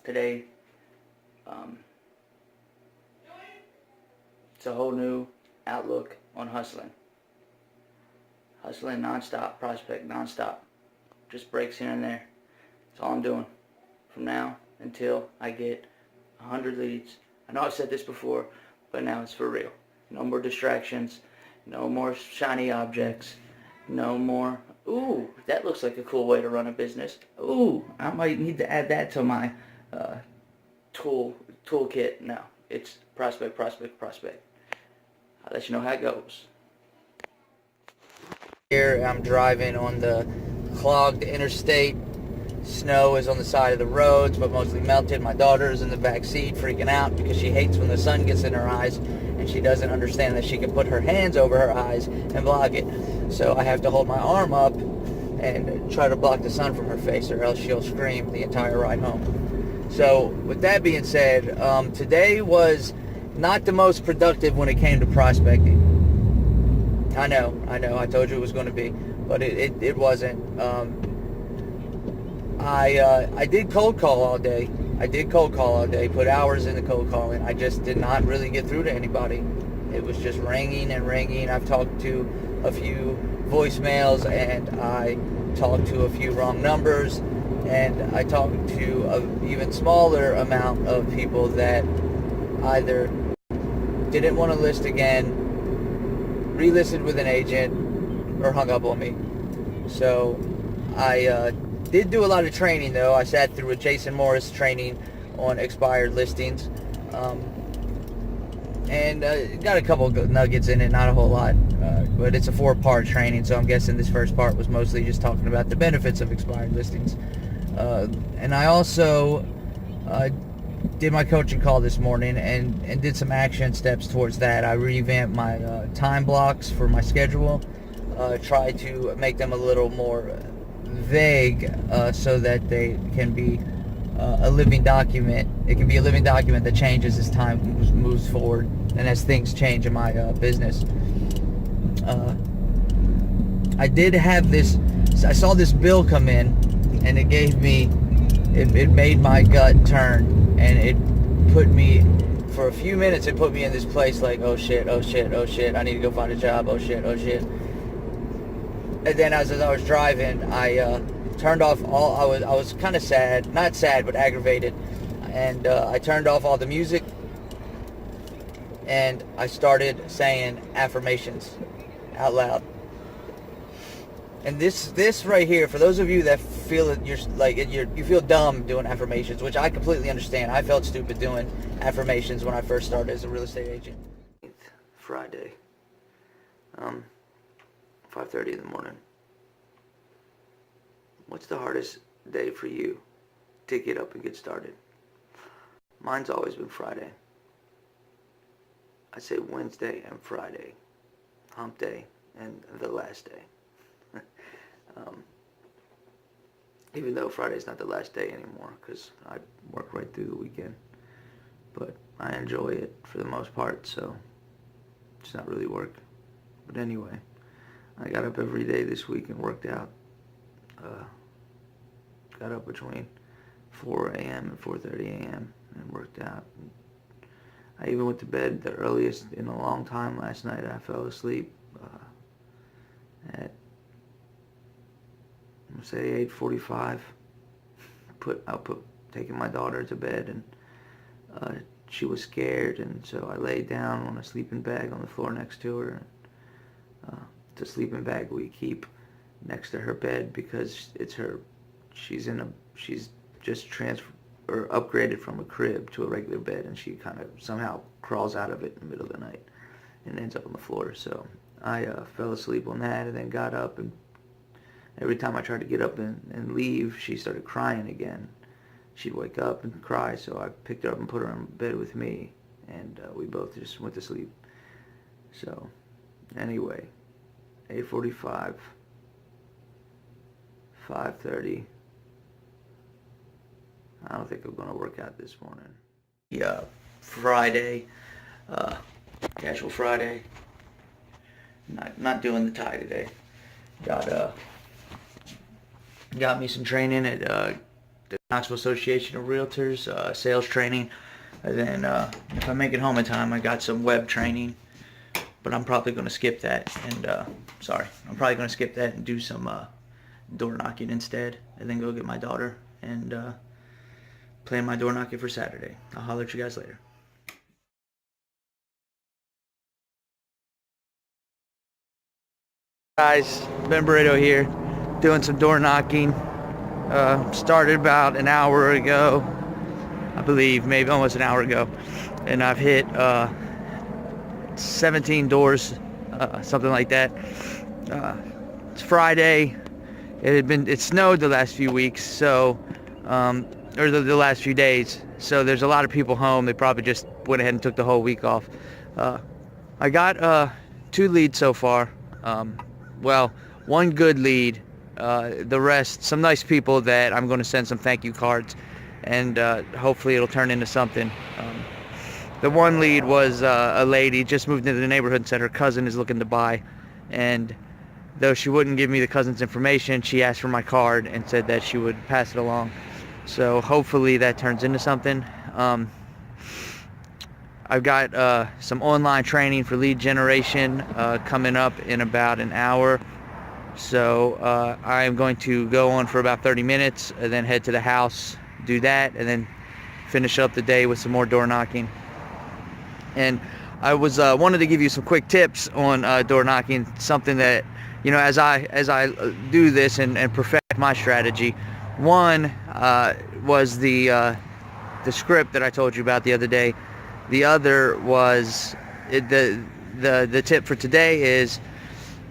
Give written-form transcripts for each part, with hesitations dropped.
today. Um, it's a whole new outlook on hustling. Hustling nonstop, prospect nonstop. Just breaks here and there. That's all I'm doing from now until I get 100 leads. I know I've said this before, but now it's for real. No more distractions. No more shiny objects. No more, ooh, that looks like a cool way to run a business. Ooh, I might need to add that to my toolkit. No, it's prospect, prospect, prospect. I'll let you know how it goes. Here I'm driving on the clogged interstate. Snow is on the side of the roads, but mostly melted. My daughter is in the back seat freaking out because she hates when the sun gets in her eyes, and she doesn't understand that she can put her hands over her eyes and block it. So I have to hold my arm up and try to block the sun from her face, or else she'll scream the entire ride home. So with that being said, today was not the most productive when it came to prospecting. I know, I told you it was going to be, but it wasn't. I did cold call all day. Put hours into cold calling. I just did not really get through to anybody. It was just ringing and ringing. I've talked to a few voicemails, and I talked to a few wrong numbers, and I talked to an even smaller amount of people that either didn't want to list again, re-listed with an agent, or hung up on me. So I did do a lot of training, though. I sat through a Jason Morris training on expired listings, and got a couple nuggets in it, not a whole lot, but it's a 4-part training, so I'm guessing this first part was mostly just talking about the benefits of expired listings. And I also did my coaching call this morning and did some action steps towards that. I revamped my time blocks for my schedule, tried to make them a little more vague, so that they can be a living document. It can be a living document that changes as time moves forward and as things change in my business. I did have this, I saw this bill come in, and it gave me, it made my gut turn, and it put me, for a few minutes, it put me in this place like, oh shit, I need to go find a job, oh shit. And then as I was driving, I turned off all, I was kind of sad, not sad, but aggravated, and I turned off all the music, and I started saying affirmations out loud. And this right here, for those of you that feel that you feel dumb doing affirmations, which I completely understand. I felt stupid doing affirmations when I first started as a real estate agent. Friday, 5:30 in the morning. What's the hardest day for you to get up and get started? Mine's always been Friday. I say Wednesday and Friday, hump day, and the last day. Even though Friday's not the last day anymore, because I work right through the weekend, but I enjoy it for the most part, so it's not really work. But anyway, I got up every day this week and worked out. Got up between 4 a.m. and 4:30 a.m. and worked out. I even went to bed the earliest in a long time last night. I fell asleep at, let's say, 8:45. Taking my daughter to bed, and she was scared, and so I laid down on a sleeping bag on the floor next to her. The sleeping bag we keep next to her bed because it's her. She's just upgraded from a crib to a regular bed, and she kind of somehow crawls out of it in the middle of the night and ends up on the floor. So I fell asleep on that, and then got up, and every time I tried to get up and leave, she started crying again. She'd wake up and cry, so I picked her up and put her in bed with me, and we both just went to sleep. So anyway, 8:45, 5:30. I don't think I'm going to work out this morning. Yeah, Friday, casual Friday. Not doing the tie today. Got me some training at the Knoxville Association of Realtors, sales training. And then if I make it home in time, I got some web training. But I'm probably going to skip that. And, I'm probably going to skip that and do some door knocking instead. And then go get my daughter and plan my door knocking for Saturday. I'll holler at you guys later. Guys, Ben Burrito here, doing some door knocking. Started about an hour ago, I believe, maybe almost an hour ago, and I've hit 17 doors, something like that. It's Friday. It snowed the last few weeks, so or the last few days. So there's a lot of people home. They probably just went ahead and took the whole week off. I got 2 leads so far. Well, 1 good lead. The rest, some nice people that I'm going to send some thank you cards, and hopefully it'll turn into something. The 1 lead was a lady just moved into the neighborhood and said her cousin is looking to buy, and though she wouldn't give me the cousin's information, she asked for my card and said that she would pass it along. So hopefully that turns into something. I've got some online training for lead generation coming up in about an hour. So I am going to go on for about 30 minutes and then head to the house, do that, and then finish up the day with some more door knocking. And I wanted to give you some quick tips on door knocking, something that, you know, as I do this and perfect my strategy. One was the script that I told you about the other day. The other was the tip for today is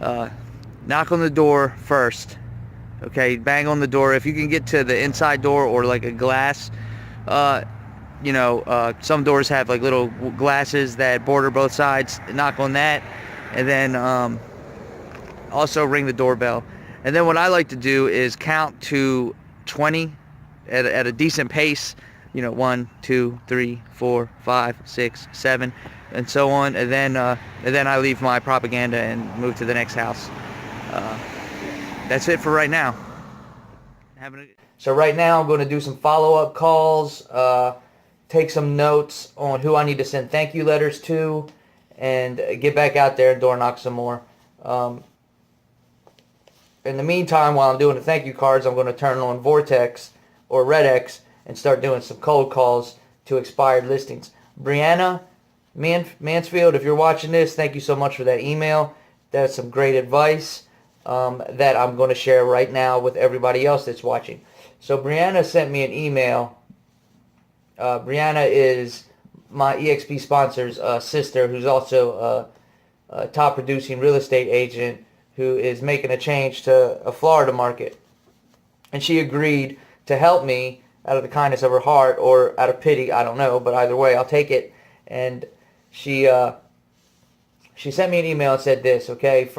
knock on the door first. Okay, bang on the door. If you can get to the inside door or like a glass, some doors have like little glasses that border both sides. Knock on that, and then also ring the doorbell. And then what I like to do is count to 20 at a decent pace. 1, 2, 3, 4, 5, 6, 7, and so on. And then I leave my propaganda and move to the next house. That's it for right now. So right now I'm going to do some follow-up calls, take some notes on who I need to send thank you letters to, and get back out there and door knock some more. In the meantime, while I'm doing the thank you cards, I'm going to turn on Vortex or RedX and start doing some cold calls to expired listings. Brianna Mansfield, if you're watching this, thank you so much for that email. That's some great advice that I'm going to share right now with everybody else that's watching. So Brianna sent me an email. Brianna is my EXP sponsor's sister, who's also a top producing real estate agent who is making a change to a Florida market. And she agreed to help me out of the kindness of her heart or out of pity, I don't know, but either way, I'll take it. And she sent me an email and said this, okay?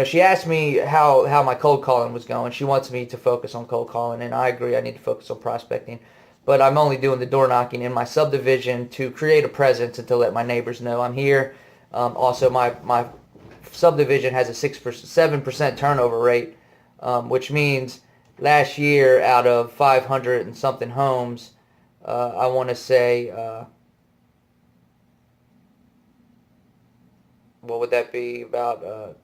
She asked me how my cold calling was going. She wants me to focus on cold calling, and I agree I need to focus on prospecting. But I'm only doing the door knocking in my subdivision to create a presence and to let my neighbors know I'm here. Also, my subdivision has a 7% turnover rate, which means last year out of 500 and something homes, I want to say, what would that be? About,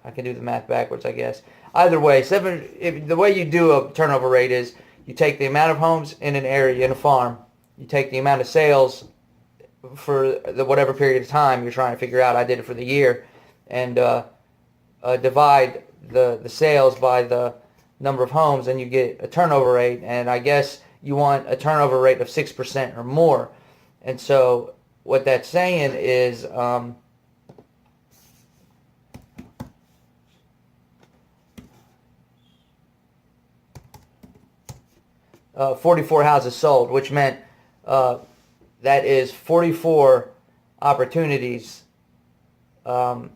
I can do the math backwards, I guess. Either way, the way you do a turnover rate is you take the amount of homes in an area, in a farm, you take the amount of sales for whatever period of time you're trying to figure out. I did it for the year, and divide the sales by the number of homes, and you get a turnover rate. And I guess you want a turnover rate of 6% or more. And so what that's saying is 44 houses sold, which meant that is 44 opportunities to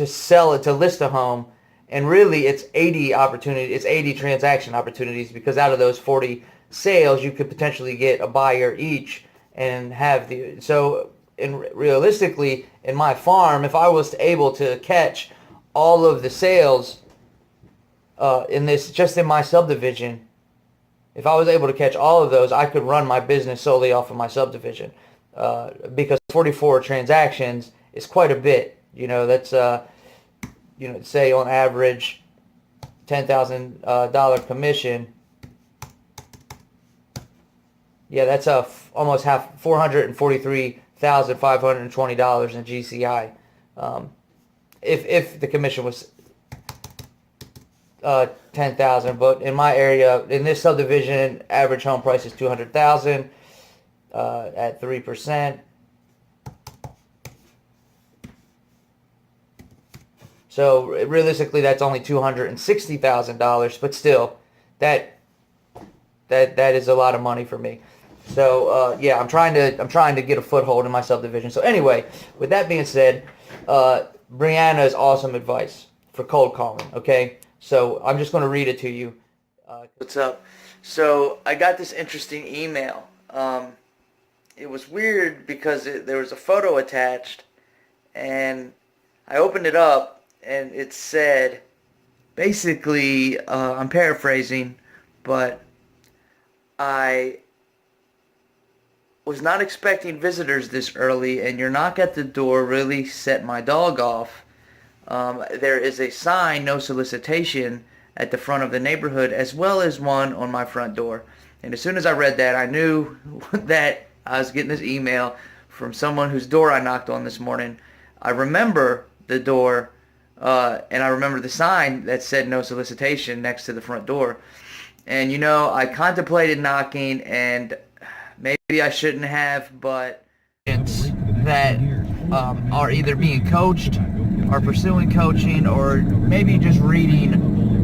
sell it, to list a home. And really it's 80 opportunities, it's 80 transaction opportunities, because out of those 40 sales you could potentially get a buyer each and have realistically in my farm, if I was able to catch all of the sales just in my subdivision, if I was able to catch all of those, I could run my business solely off of my subdivision. Because 44 transactions is quite a bit. That's, say on average, $10,000 commission. Yeah, that's almost half, $443,520 in GCI. If the commission was 10,000, but in my area, in this subdivision, average home price is 200,000 at 3%. So realistically, that's only $260,000, but still, that is a lot of money for me. So yeah, I'm trying to get a foothold in my subdivision. So anyway, with that being said, Brianna's awesome advice for cold calling. Okay, so I'm just going to read it to you. What's up? So I got this interesting email. It was weird because there was a photo attached, and I opened it up, and it said, basically, I'm paraphrasing, but I was not expecting visitors this early, and your knock at the door really set my dog off. There is a sign, no solicitation, at the front of the neighborhood, as well as one on my front door. And as soon as I read that, I knew that I was getting this email from someone whose door I knocked on this morning. I remember the door, and I remember the sign that said no solicitation next to the front door. And I contemplated knocking, and maybe I shouldn't have, but that are either being coached, or pursuing coaching, or maybe just reading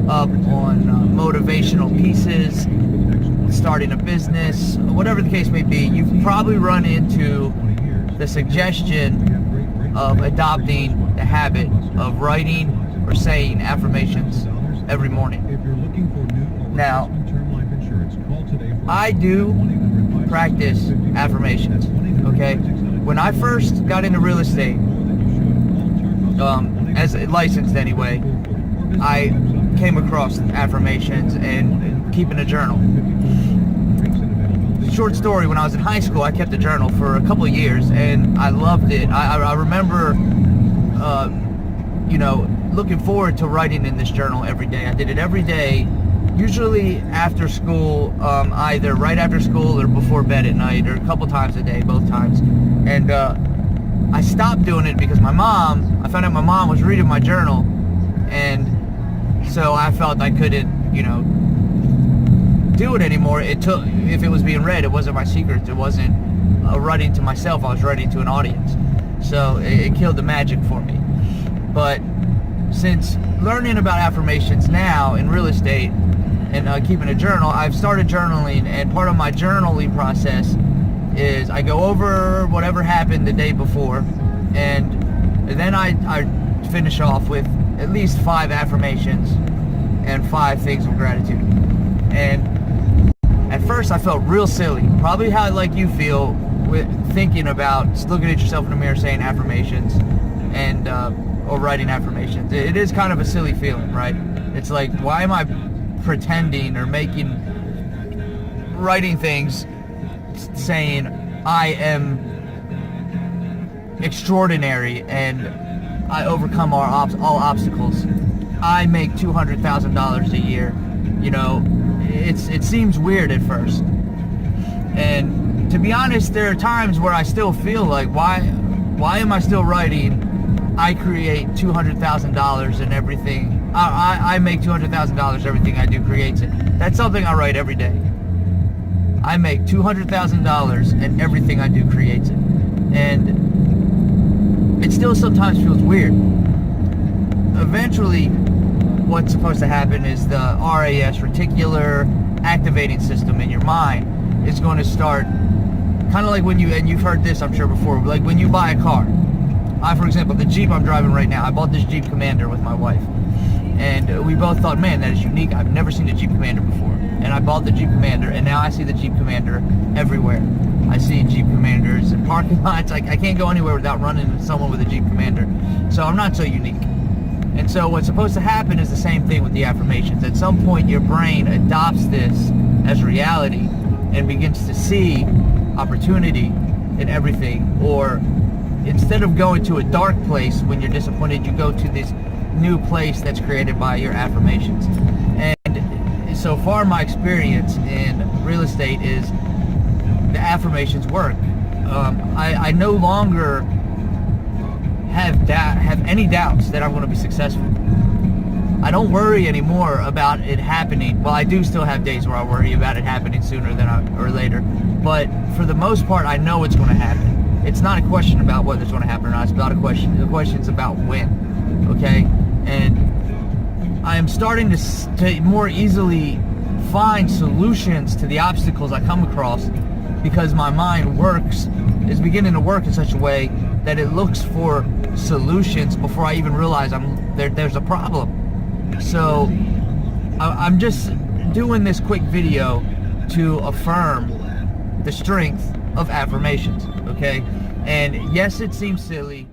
up on motivational pieces, starting a business, whatever the case may be, you've probably run into the suggestion of adopting the habit of writing or saying affirmations every morning. Now, I do practice affirmations, okay? When I first got into real estate, as licensed anyway, I came across affirmations and keeping a journal. Short story, when I was in high school, I kept a journal for a couple of years, and I loved it. I remember, looking forward to writing in this journal every day. I did it every day, usually after school, either right after school or before bed at night, or a couple times a day, both times. And I stopped doing it because I found out my mom was reading my journal, and so I felt I couldn't, do it anymore. If it was being read, it wasn't my secret. It wasn't writing to myself. I was writing to an audience. So it killed the magic for me. But since learning about affirmations now in real estate and keeping a journal, I've started journaling, and part of my journaling process is I go over whatever happened the day before, and then I finish off with at least 5 affirmations and 5 things of gratitude. And at first I felt real silly, probably how like you feel with thinking about looking at yourself in the mirror saying affirmations and or writing affirmations. It is kind of a silly feeling, right? It's like, why am I pretending or writing things saying I am extraordinary and I overcome all obstacles. I make $200,000 a year. It seems weird at first. And to be honest, there are times where I still feel like, why am I still writing? I create $200,000 in everything. I make $200,000. Everything I do creates it. That's something I write every day. I make $200,000 and everything I do creates it. And it still sometimes feels weird. Eventually, what's supposed to happen is the RAS, reticular activating system in your mind, is going to start, kind of like when you've heard this I'm sure before, like when you buy a car. For example, the Jeep I'm driving right now, I bought this Jeep Commander with my wife. And we both thought, man, that is unique. I've never seen a Jeep Commander before. And I bought the Jeep Commander, and now I see the Jeep Commander everywhere. I see Jeep Commanders in parking lots. I can't go anywhere without running into someone with a Jeep Commander. So I'm not so unique. And so what's supposed to happen is the same thing with the affirmations. At some point, your brain adopts this as reality and begins to see opportunity in everything. Or instead of going to a dark place when you're disappointed, you go to this new place that's created by your affirmations. And so far, my experience in real estate is the affirmations work. I no longer have any doubts that I'm going to be successful. I don't worry anymore about it happening. Well, I do still have days where I worry about it happening sooner or later, but for the most part, I know it's going to happen. It's not a question about whether it's going to happen or not. It's about a question. The question is about when. Okay, and I am starting to more easily find solutions to the obstacles I come across, because my mind is beginning to work in such a way that it looks for solutions before I even realize there's a problem. So I'm just doing this quick video to affirm the strength of affirmations, okay? And yes, it seems silly.